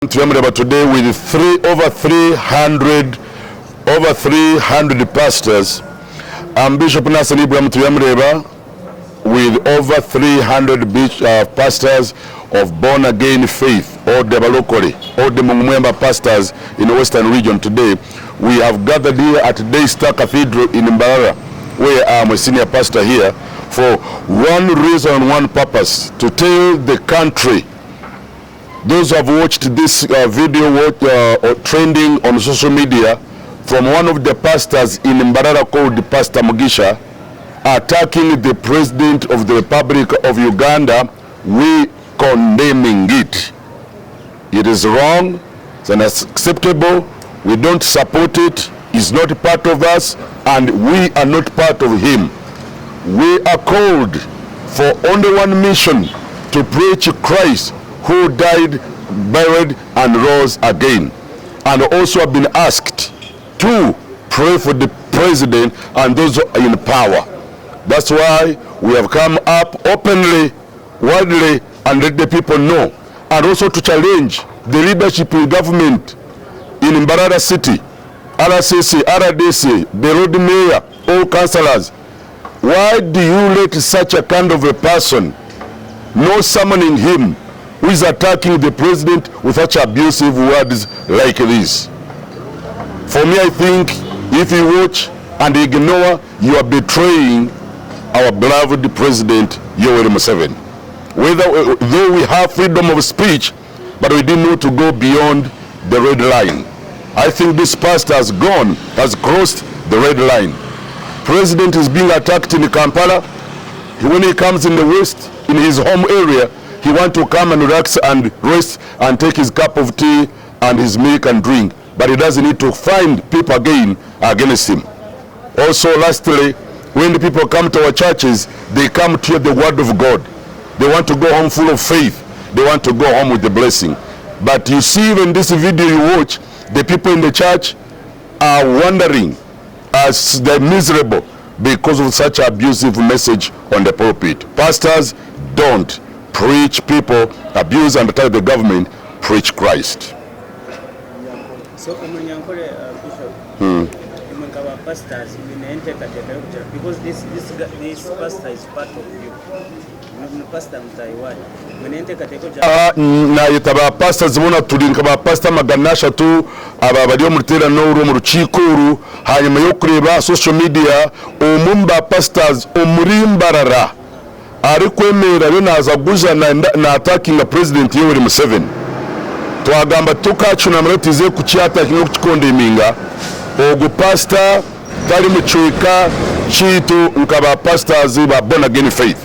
Today with over 300 pastors, and Bishop Nasser Ibrahim with over 300 pastors of born again faith, or the locally, or the member pastors in the Western region. Today we have gathered here at Daystar Cathedral in Mbarara, where I am a senior pastor here, for one reason, one purpose: to tell the country. Those who have watched this video trending on social media from one of the pastors in Mbarara called Pastor Mugisha, attacking the President of the Republic of Uganda, we condemning it. It is wrong, it's unacceptable, we don't support it, it's not part of us, and we are not part of him. We are called for only one mission: to preach Christ, who died, buried, and rose again. And also have been asked to pray for the president and those in power. That's why we have come up openly, widely, and let the people know. And also to challenge the leadership in government in Mbarara City, RCC, RDC, the road mayor, all councillors. Why do you let such a kind of a person, no summoning him, who is attacking the president with such abusive words like this? For me, I think if you watch and ignore, you are betraying our beloved president, Yoweri Museveni. Though we have freedom of speech, but we didn't know to go beyond the red line. I think this pastor has crossed the red line. President is being attacked in Kampala. When he comes in the West, in his home area, he wants to come and relax and rest and take his cup of tea and his milk and drink. But he doesn't need to find people again against him. Also, lastly, when the people come to our churches, they come to hear the word of God. They want to go home full of faith. They want to go home with the blessing. But you see, even this video you watch, the people in the church are wondering, as they're miserable because of such abusive message on the pulpit. Pastors, don't preach people, abuse and attack the government. Preach Christ. So, Ankole, Bishop, pastors, because this pastor is part of you. Pastor na yitaba pastors muna tulinka ba pastor maganasha tu aba bali omutera n'uru mu rukikuru hanyuma yo kureba social media omumba pastors omurimbarara ari kwemera binaza guja na attacking president Yoweri Museveni. Twagamba tukacuna muretize kucyata kingo kukondeminga ogu pastor tali muchwika chitu nkaba pastors ba born again faith.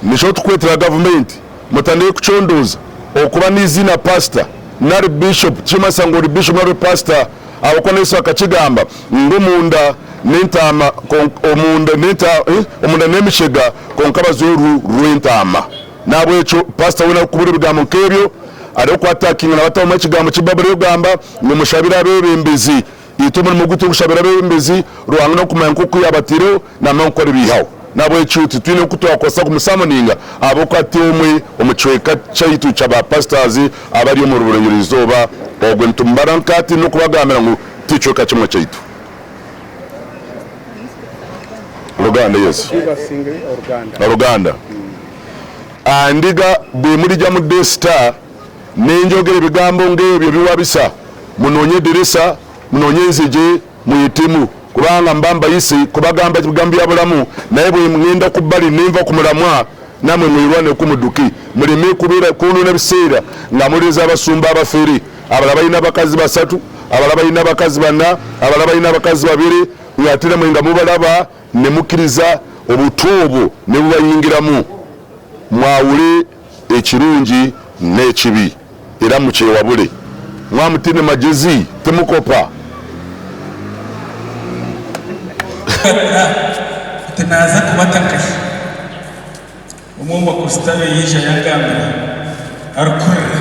Nisho tukwetera government mutandeye kuchondoza okuba n'izina pastor nari bishop chimasango ri bishop nari pastor abakonesa akakigamba ngumunda n'intama omunda n'emishega konkaba zuru rw'intama nabo echo pastor wena kubura bigambo nkebyo ari ku attacking na batawo makigambo kibabure yogamba nimushabira abebembezi ituma mu gutu gushabira abebembezi ruhanga no kumanya nkuko yabatiro na mankore bihawo nabo echo twine kutwakosa kumusamoninga aboko ati umwe omuchweka chaitu chaba pastors abari mu ruburengerizoba ogwe ntumbarankati no kubagamira ngo tichoka kimwe chaitu Uganda. Yes, Uganda. Andiga bwemulija mu Daystar nenjogera bigambo ngebyo biwabisa munonye dirisa munonye nzije muyitimu kubanga mbamba yisi kubagamba bigambo yabulamu naye bwe mwenda kubali nemva kumulamwa namwe mwirwane kumuduki mulime kubira kunu n'ebiseera nga muleza abasumba abaferi abalaba ina bakazi basatu abalaba ina bakazi bana abalaba ina bakazi babiri yatira mwenga mubalaba nemukiriza obutuubu ne bubayingiramu mwawule ekirungi n'ekibi era mukyewabule mwamutine magezi temukopa tenaza kubataka umwe wakustabe yija yagambira arukurira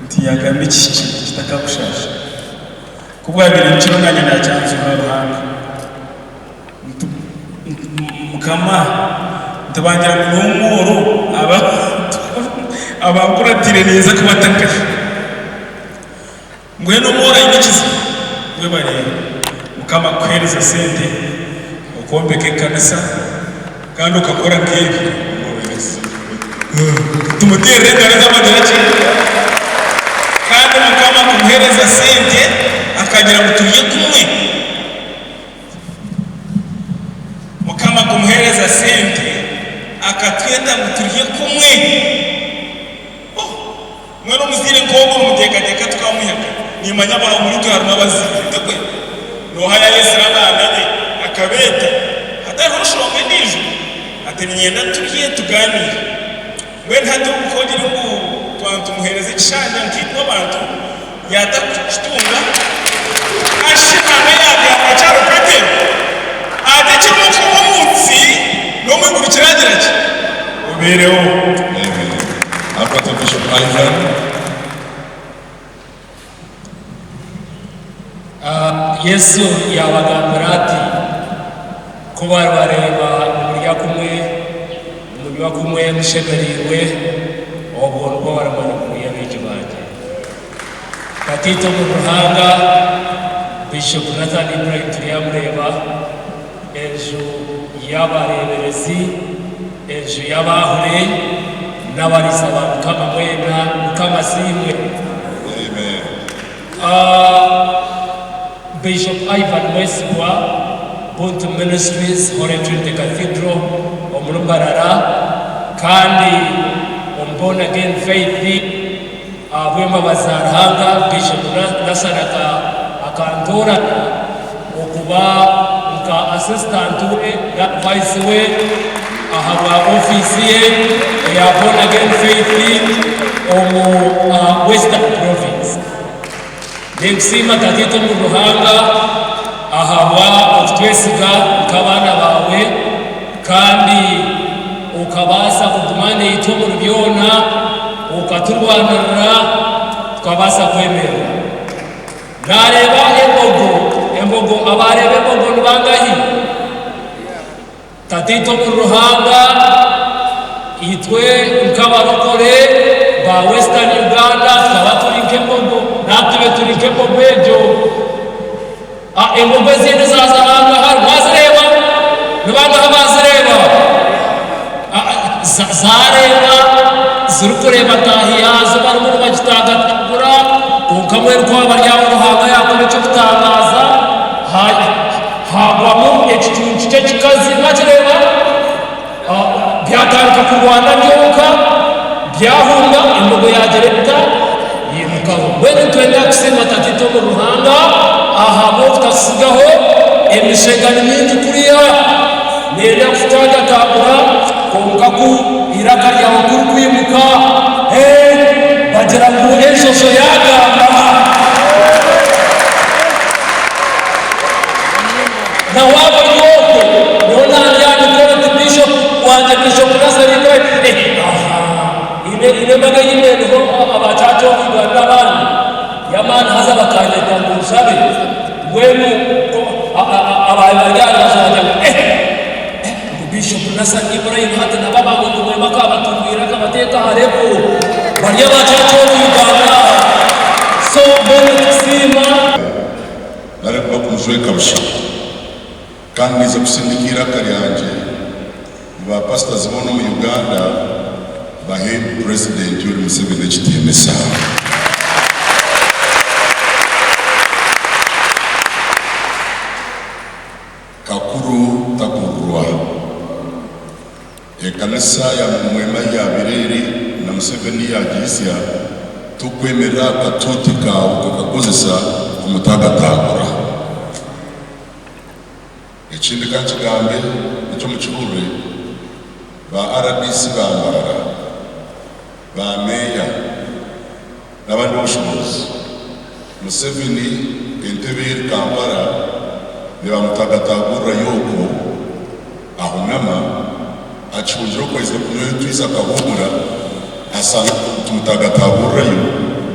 nti yagambe iki kitakakushasha kubwabira ikiro nanye nacyanze Wihanga mukama ntabangira n'umuro abakuratire neza kubataka mukama kuhereza sente ukombeka kanisa kandi ukakora nk'ibi tumutere ndareza amadaraje kandi mukama kumuhereza sente akagira ngo turiye kumwe mukama kumuhereza sente akatwenda ngo turiye kumwe mwana muzire ngogo umutekateka twamuyaga nimanya baho muri twaruma bazifite kwe no haya yesirana amenye akabeta atarushobe nijo ati nyenda turiye tuganire mwe ntado ukogera ngo twantumuhereze cyane nkitwa abantu yatakutunga ashikana yaga acharo kate adekimo ko munsi no mwe kurikiragira ki ubereho After Bishop Ivan. Yesu yabagambira ati kuba bareba umurya kumwe mushemerirwe obuntu bwo baramanya kumwe abiki banje katito mu Ruhanga Bishop Ibrahim turiyamureba ejo yabareberezi ejo yabahure n'abarisa abantu kama mwena kama simwe. Amen. Bishop Ivan Westwa, Buntu Ministries, Holy Trinity Cathedral, Omulumbarara, kandi Born Again Faith, Wema Bazarhanga, Bishop Nasaraka Akantora, Okuba, Nka Assistant we, Vice we, Ahaba Officier, Born Again Faith, Omo Western Province. Nexima tatito mu Ruhanga ahaba utwesiga ukabana bawe kandi ukabasa kudumane itomo byona ukaturwanira twabasa kwemera nareba embogo abarebe embogo nbangahi tatito mu Ruhanga itwe ukabarokore ba Western Uganda twabaturi Kembogo natwe turi Kembogo ejo embogo zindi zazahanga hari bazireba nabanga bazireba zareba zirukureba tahiyazo barimo bagitagatura ukamwe rwaba ryawo Ruhanga yakora cyo gutangaza hagwamo ekituntu cye kikazi bakireba byataruka ku Rwanda byoka byahunga imbogo yagereta yimukaho wene twenda kusema tatito mu Ruhanga ahabo tutasigaho emishengano mingi kuriya nera kutaga tabura konka ku iraka ryaho kuri kwimuka bagera ku eshosho yagamba na wabo yote nona yani kwa bishop wanje bishop Nasari inembaga y'imendo abacaco b'Abandi yamana haza bakanyeta mu rusabe wenu abaye baryana zaje Bishop Nasari Ibrahim hata na baba ngo mwe makabatubwira kabateka hareko barya bacaco b'Abandi so bone kusima nareba kumuzweka busha kandi niza kusindikira karyanje ba pastors bono mu Uganda bahe President Yoweri Museveni ekitemesa kakuru takurwa ekanisa ya mwema ya bireri na Museveni yagisya tukwemera katuti kawo kakakozesa kumutagatagura ekindi kakigambe ekyo mu kibule ba RDC bambarara ba meya n'abandi b'ubushobozi Museveni entebe Kampala nibamutagatagura yoko ahunama achunjiro kwezi kumwe twiza kabugura asanga tumutagatagura yo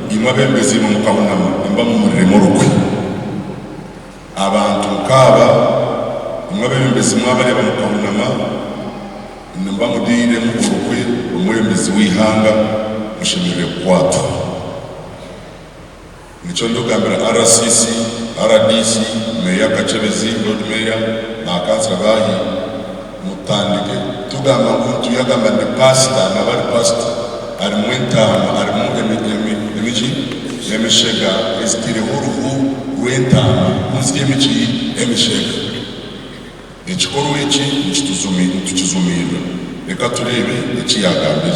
imwe bembezi mu mukabunama imba mu murimo rukwe abantu kaba imwe bembezi mwabareba mu kabunama nimba mudire mu rukwe umwembezi Wihanga mushimire kwatu nico ndogambira RCC RDC meya Kachebezi Lord Mayor na kansila bahi mutandike tugamba nkuntu yagamba ne pastor na bali pastor ari mwentama ari mu emiji emishega estire uruhu rwentama kunzi emiji emishega ekikoro eki tukizumira reka turebe ekiyagambye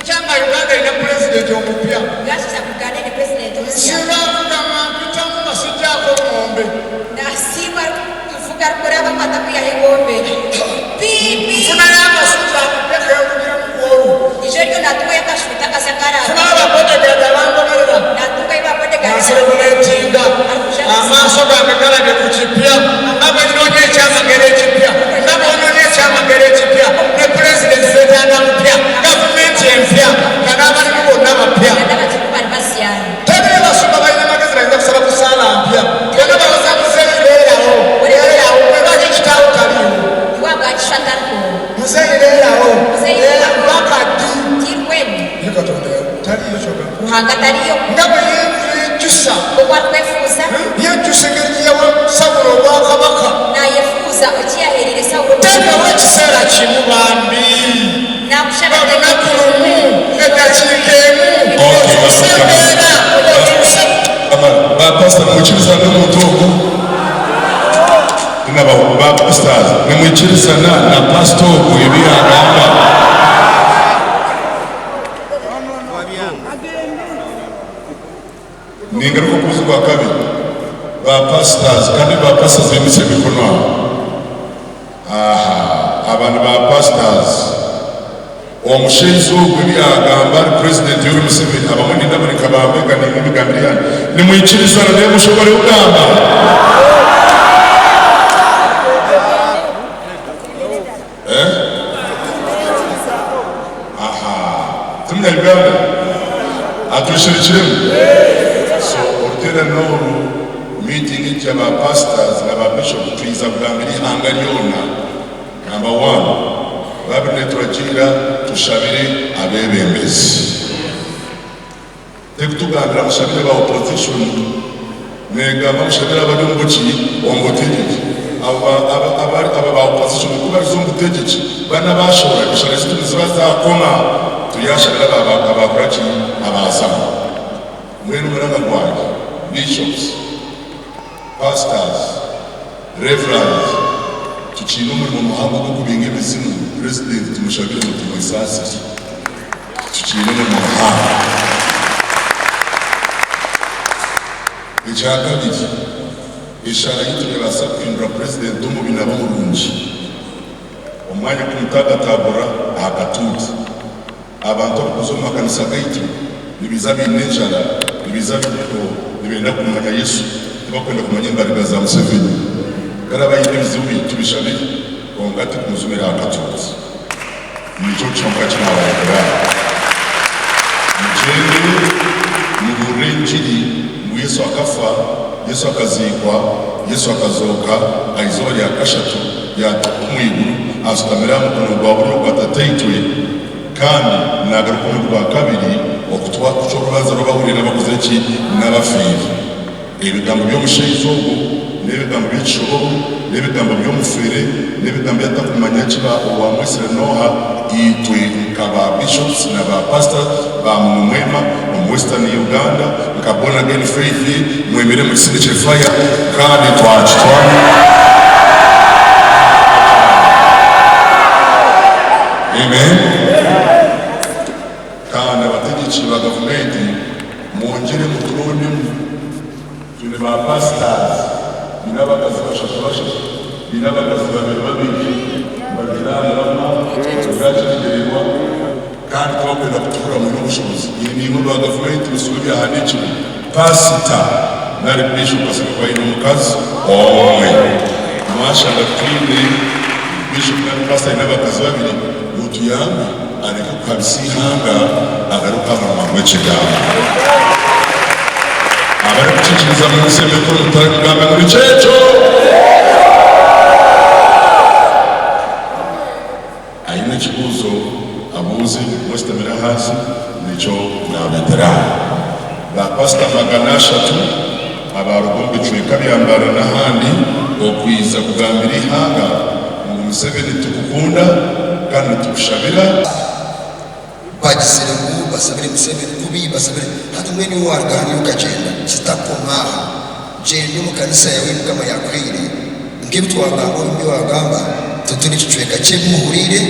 Changa Uganda ina president omupya Gasha kugana ni president sima kugamba kutamu masijako ngombe na sima kufuga kuraba kwa tapu ya ngombe bibi funa yanga suza peke kugira mkoro ijoyo natuwe kashuta kasakara funa bote gada lango nalira natuwe bapote gada asere kuletinga amaso gangakala de kuchipya ngaba nyoje chama gere chipya ngaba nyoje chama gere chipya ne president zetana mpya government empya kana bali kubona bapya ndaba chikubali basiyana tebele basuka bayina magazira nza kusaba kusala mpya kana baza kusele yawo yawo baje chitawo kaliwo iwanga chishatako museyirerawo Museyirerawo. bakadi tirweni nikatonda taliyo shoga ruhanga taliyo ngaba yejusa okwatefuza yejusa ngeri yawo sabulo bwakabaka na yefuza okiyaherere sawulo tena wekiseera kimu bambi na kushaka babonakulumu edakikemu Okay, otusebeera bapasita nimwikiriza n'omuntu ogwo bapasitors nimwikiriza na pasita ogwo ebyagamba ningaruka kubuzi kwa kabiri bapasitors kandi bapasitors bemise emikono aho abantu bapasitors omushaija ogwo ebyagamba ari president Yoweri Museveni abamwe nindabareka bambega nimubigambirira nimwikirizana naye mushobore kugamba Uganda atushirikiremu so orutera n'oru meeting y'aba pastors n'aba bishop tuyiza kugambira ihanga lyona number 1 babine turagira tushabire abebembezi tekutugambira mushabire ba opposition negamba mushabire abali omubutegeki aba ba opposition kuba z'omubutegeki bana bashobora kushara zitu zibazakoma tuyashabira abakuraki abasama mwenu muranga gwange bishops pastors reverends tukina umurimo muhango wo kubinga imizimu president tumushabire mutima isasi tukina mu muhango icyakabiri ishara yitumye basabwindura president umubina bamurungi umwanya kumutagatabura ahagatuti abantu bakuzo makanisa gaitu nibiza binejara nibiza biko nibenda kumanya Yesu bakwenda kumanya imbaraga za Museveni karabaye ibizibu tubishabe ongati kumuzumira akatuti nico chomka cy'abayagara mugende mu burenjiri mu Yesu akafa Yesu akazikwa Yesu akazoka aizoba ya kashatu ya kumwiguru asutamira mu kuno gwa buri kwatateitwe kandi nagaruka mu rwa kabiri okutwa kucorubaza rubahurira n'abakoze ki n'abafiri ebigambo by'omushaija ogwo n'ebigambo by'ekishobobo n'ebigambo by'omufere n'ebigambo yatakumanya kiba owamwesire noha itwe nkaba bishops n'aba pastor ba Mwema mu Western Uganda nka Born Again Faith mwemere mu kisinde fire kandi twakitwara amen kandi abategetsi ba gavumenti mwongere muturondemu tune ba pastors binabakazi bashasha binabakazi babiri bagirana bama turakigererwa kandi twakwenda kutukura mu n'ubushobozi iyi ni inkuru ya gavumenti bisubi byahanikira pastor nari bishop asaba n'umukazi omwe mwashanga twine bishop na pastor n'abakazi babiri utuyanga ariko kabisihanga agaruka mu mamwe cy'igamba abari kucikiriza mu nseme ko mutari kugamba muri cyeco ayina kibuzo abuzi mustemera hasi nico na veterani ba pastor magana 3 abarugombe chweka byambara n'ahandi okwiza kugambira ihanga ngo Museveni tukukunda kandi tukushabira bagisire ngo basabire Museveni kubi basabire hata mwene wargani ukagenda kitakoma genda mu kanisa yawe kama yakwire ngibitwagamba imbi wagamba tutuni chweka chemuhurire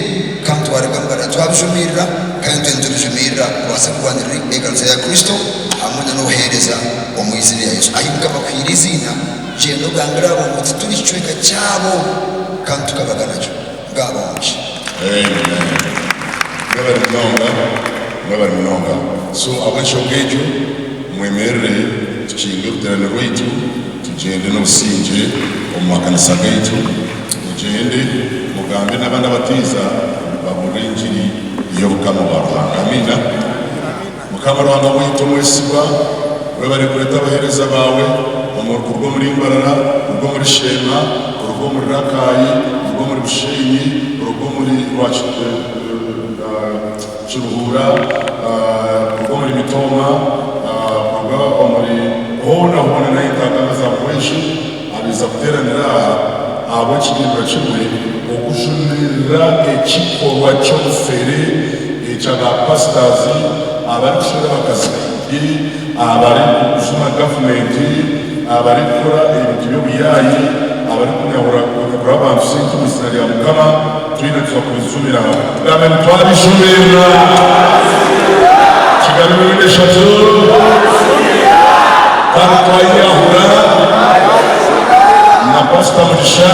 kandi waragambara twabjumirira kandi ndurjumirira kwase kubanira ekanisa ya Kristo hamwe n'ohereza omwizire ya Yesu ayibuka bakwira izina genda ugambira abo muti turi chweka cyabo kandi tukabagana cyo ngabo muci amen ngabari mnonga so abachongejo mwemerere tukinge ruterano rwitu tugende n'obusinge omumakanisa gaitu mugende mugambe n'abandi abatiza babure injiri y'obukama bwa Ruhanga amina mukama Ruhanga witu mwesibwa webare kureta abahereza bawe urwo muri Mbarara urwo muri Shema urwo muri Rakayi urwo muri Bushenyi urwo muri Kiruhura urwo muri Mitoma urwo muri hona n'itangamaza mweshi abiza kuteranira abo kigirwa kimwe okujunira ekikorwa cy'ofere ekyaba pastors abari kushora bakazi abari kujuma government abari kora ibintu by'ubuyayi abari kunyahura kuri abantu sinzi ubuzima bwa Mukama twine twakuzumira ngabe twabishumira kiganiro n'eshatu kandi twayahura na Pastor Mugisha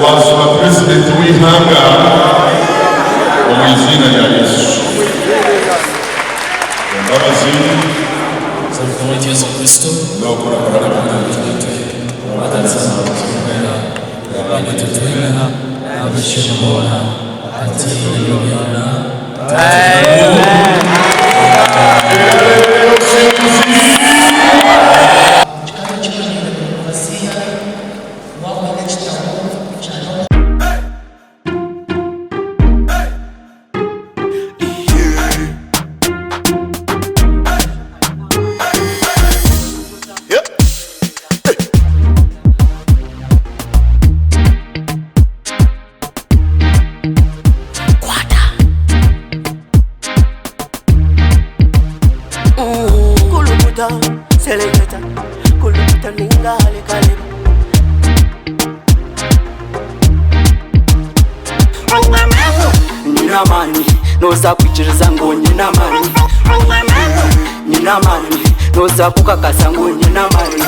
wazuma president Wihanga mu izina rya Yesu mbabazi Kwa Yesu Kristo no kora kora Nyina mani, noza kukakasa ngo nyina mani.